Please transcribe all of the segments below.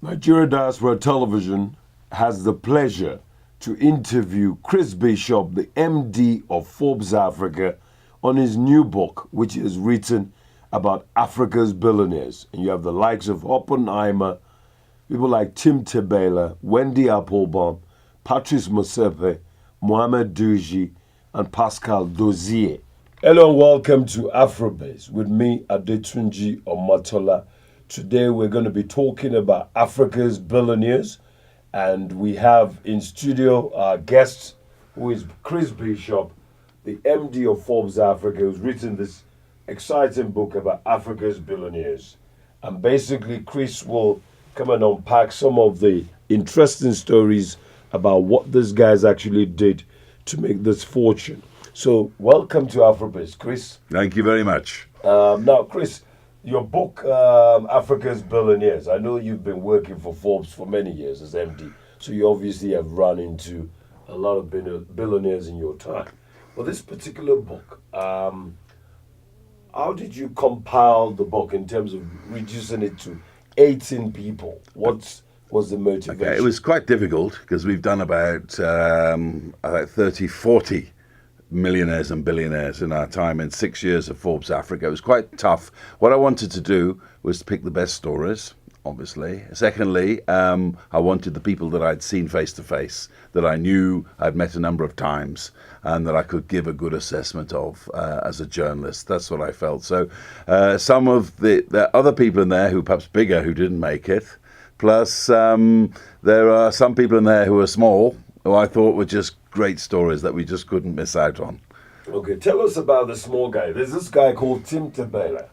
Nigeria Diaspora Television has the pleasure to interview Chris Bishop, the MD of Forbes Africa, on his new book, which is written about Africa's billionaires. And you have the likes of Oppenheimer, people like Tim Cabella, Wendy Applebaum, Patrice Motsepe, Mohamed Douji, and Pascal Dozier. Hello and welcome to Afrobiz with me, Adetunji Omotola. Today we're going to be talking about Africa's billionaires, and we have in studio our guest, who is Chris Bishop, the MD of Forbes Africa, who's written this exciting book about Africa's billionaires. And basically, Chris will come and unpack some of the interesting stories about what these guys actually did to make this fortune. So, welcome to Afrobiz, Chris. Thank you very much. Now, Chris, your book, Africa's Billionaires, I know you've been working for Forbes for many years as MD, so you obviously have run into a lot of billionaires in your time. But this particular book, how did you compile the book in terms of reducing it to 18 people? What was the motivation? Okay, it was quite difficult because we've done about 30, 40 millionaires and billionaires in our time in 6 years of Forbes Africa. It was quite tough. What I wanted to do was to pick the best stories, obviously. Secondly, I wanted the people that I'd seen face to face, that I knew I'd met a number of times, and that I could give a good assessment of as a journalist. That's what I felt. So some of the other people in there who perhaps bigger who didn't make it, plus there are some people in there who are small, who I thought were just great stories that we just couldn't miss out on. Okay, tell us about the small guy. There's this guy called Tim Cabella.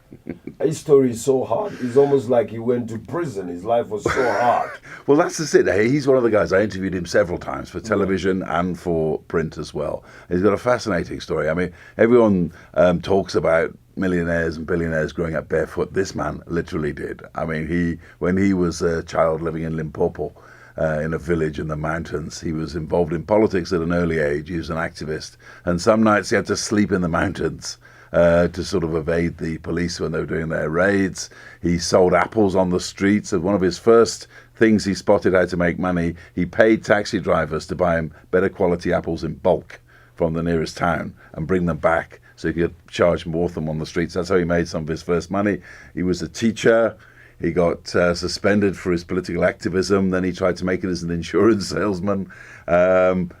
His story is so hard. It's almost like he went to prison. His life was so hard. Well, that's just it. He's one of the guys. I interviewed him several times for television and for print as well. He's got a fascinating story. I mean, everyone talks about millionaires and billionaires growing up barefoot. This man literally did. I mean, when he was a child living in Limpopo, in a village in the mountains, he was involved in politics at an early age. He was an activist, and some nights he had to sleep in the mountains to sort of evade the police when they were doing their raids. He sold apples on the streets, and one of his first things he spotted how to make money, he paid taxi drivers to buy him better quality apples in bulk from the nearest town and bring them back so he could charge more for them on the streets. That's how he made some of his first money. He was a teacher. He got suspended for his political activism. Then he tried to make it as an insurance salesman.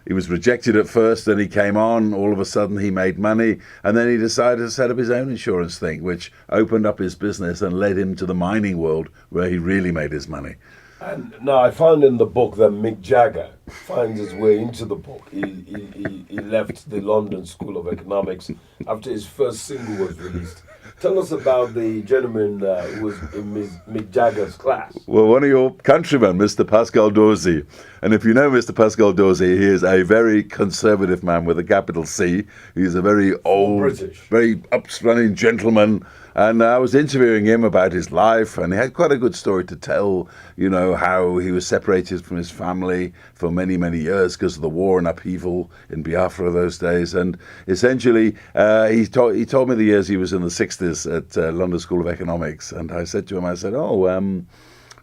He was rejected at first. Then he came on. All of a sudden, he made money. And then he decided to set up his own insurance thing, which opened up his business and led him to the mining world, where he really made his money. And now I found in the book that Mick Jagger finds his way into the book. He left the London School of Economics after his first single was released. Tell us about the gentleman who was in Mick Jagger's class. Well, one of your countrymen, Mr. Pascal Dozier. And if you know Mr. Pascal Dozier, he is a very conservative man with a capital C. He's a very old, British, very upstanding gentleman. And I was interviewing him about his life, and he had quite a good story to tell, you know, how he was separated from his family for many, many years because of the war and upheaval in Biafra those days. And essentially, he told me the years he was in the 60s at London School of Economics. And I said to him,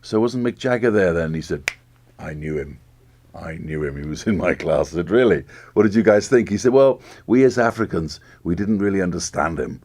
so wasn't Mick Jagger there then? He said, I knew him. He was in my class. I said, really? What did you guys think? He said, well, we as Africans, we didn't really understand him.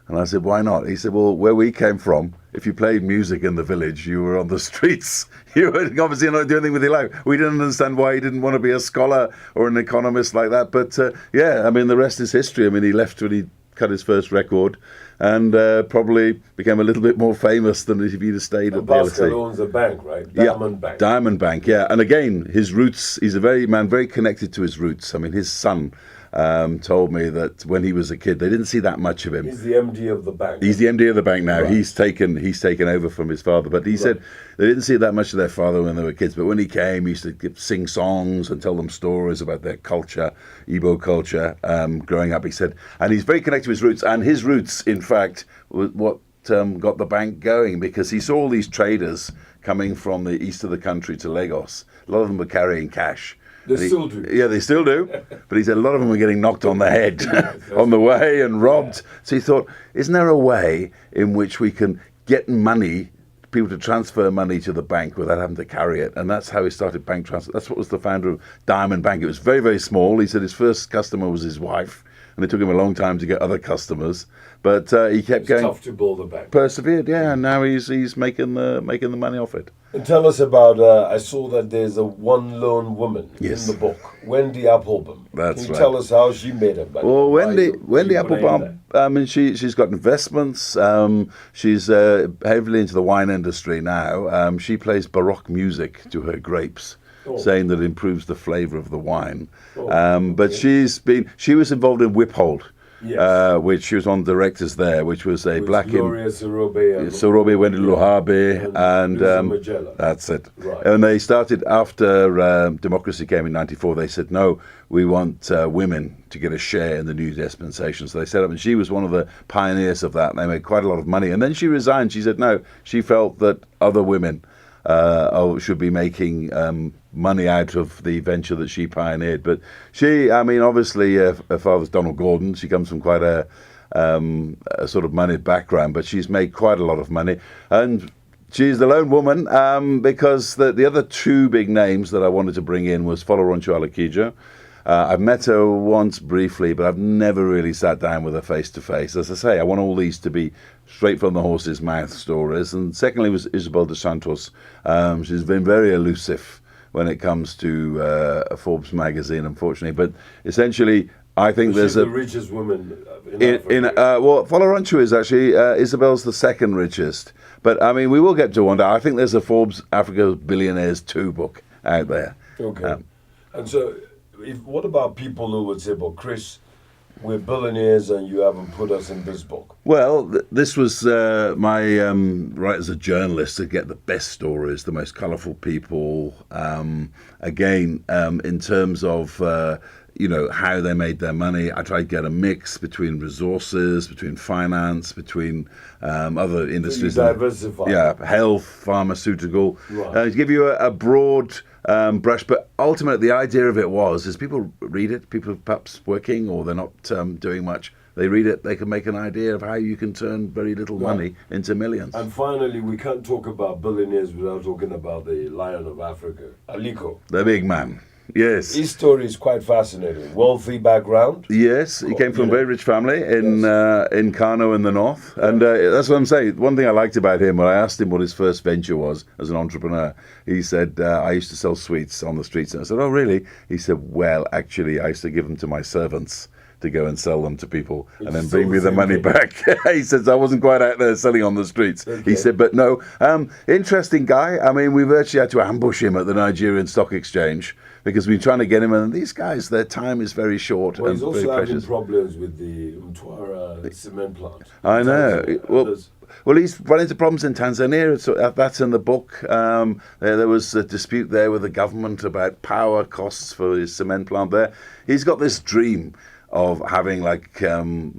And I said, why not? He said, well, where we came from, if you played music in the village, you were on the streets. You were obviously not doing anything with your life. We didn't understand why he didn't want to be a scholar or an economist like that. But yeah, I mean, the rest is history. I mean, he left when he cut his first record and probably became a little bit more famous than if he'd have stayed at the Pascal owns a bank, right? Diamond Bank. Diamond Bank, yeah. And again, his roots, he's a very connected to his roots. I mean, his son told me that when he was a kid, they didn't see that much of him. He's the MD of the bank. He's the MD of the bank now. Right. He's taken over from his father. But he said they didn't see that much of their father when they were kids. But when he came, he used to sing songs and tell them stories about their culture, Igbo culture, growing up. He said, and he's very connected to his roots. And his roots, in fact, was what got the bank going, because he saw all these traders coming from the east of the country to Lagos. A lot of them were carrying cash. They still do. Yeah, they still do. But he said a lot of them were getting knocked on the head on the way and robbed. Yeah. So he thought, isn't there a way in which we can get money people to transfer money to the bank without having to carry it. And that's how he started bank transfer. That's what was the founder of Diamond Bank. It was very, very small. He said his first customer was his wife, and it took him a long time to get other customers. But he kept going. Tough to build a bank. Persevered, yeah, and now he's making the money off it. And tell us about, I saw that there's a one lone woman Yes. in the book, Wendy Applebaum. That's Can you right. tell us how she made it? Well, Wendy Applebaum, I mean, she's got investments. She's heavily into the wine industry now. She plays Baroque music to her grapes, saying that it improves the flavour of the wine. But she was involved in Whiphold. Yes. Which she was on directors there, which was a black Gloria Sorobe, Sorobe, Wendy Luhabe, and Magella. that's it. Right. And they started after democracy came in '94. They said, no, we want women to get a share in the new dispensation. So they set up, and she was one of the pioneers of that. And they made quite a lot of money. And then she resigned. She said, no, she felt that other women should be making money out of the venture that she pioneered. But she, I mean, obviously her father's Donald Gordon. She comes from quite a sort of moneyed background, but she's made quite a lot of money. And she's the lone woman because the other two big names that I wanted to bring in was Foloroncho Alakija. I've met her once briefly, but I've never really sat down with her face to face. As I say, I want all these to be straight from the horse's mouth stories. And secondly was Isabel dos Santos. She's been very elusive when it comes to a Forbes magazine, unfortunately. But essentially, I think there's the richest woman in Africa. well, Foloroncho is actually Isabel's the second richest. But I mean, we will get to one day. I think there's a Forbes Africa Billionaires 2 book out there. Okay. And so, what about people who would say, "But Chris, we're billionaires, and you haven't put us in this book"? Well, this was my right as a journalist to get the best stories, the most colourful people. Again, in terms of how they made their money, I tried to get a mix between resources, between finance, between other industries. So you diversify. Yeah, health, pharmaceutical. Right. To give you a broad brush, but ultimately the idea of it is people read it, people perhaps working or they're not doing much. They read it, they can make an idea of how you can turn very little money into millions. And finally, we can't talk about billionaires without talking about the Lion of Africa, Aliko. The big man. Yes. His story is quite fascinating. Wealthy background. Yes, he came from a very rich family in Kano in the north. And that's what I'm saying. One thing I liked about him, when I asked him what his first venture was as an entrepreneur, he said, I used to sell sweets on the streets. And I said, oh, really? He said, well, actually, I used to give them to my servants to go and sell them to people and then bring me the money back. He says, I wasn't quite out there selling on the streets. Okay. He said, but no, interesting guy. I mean, we virtually had to ambush him at the Nigerian Stock Exchange because we've been trying to get him, and these guys, their time is very short and he's also very having precious. Problems with the Mtwara cement plant. I know. Well, he's run into problems in Tanzania. So that's in the book. There was a dispute there with the government about power costs for his cement plant there. He's got this dream of having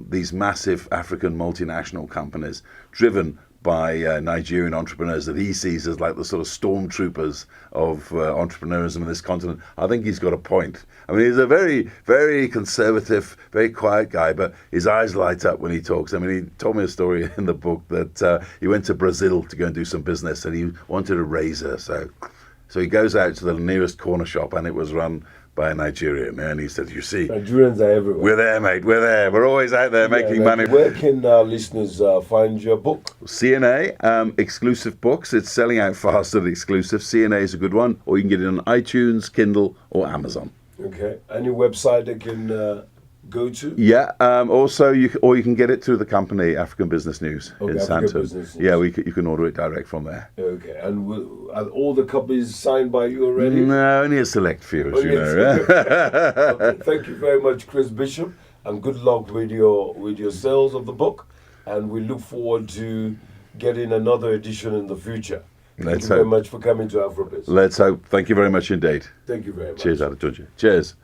these massive African multinational companies driven by Nigerian entrepreneurs that he sees as like the sort of stormtroopers of entrepreneurism in this continent. I think he's got a point. I mean, he's a very, very conservative, very quiet guy, but his eyes light up when he talks. I mean, he told me a story in the book that he went to Brazil to go and do some business, and he wanted a razor. So he goes out to the nearest corner shop, and it was run by a Nigerian, and he said, you see, Nigerians are everywhere. We're there, mate, we're there. We're always out there making money. Where can our listeners find your book? CNA, exclusive books. It's selling out fast at exclusive. CNA is a good one, or you can get it on iTunes, Kindle, or Amazon. Okay. Any website they can go to? Yeah. Also, you can get it through the company African Business News in Santo. Yeah, you can order it direct from there. Okay. And are all the copies signed by you already? No, only a select few, as you know. Okay. Thank you very much, Chris Bishop, and good luck with your sales of the book. And we look forward to getting another edition in the future. Thank you very much for coming to AfroBiz. Let's hope. Thank you very much indeed. Thank you very much. Cheers, Adetunji. Cheers.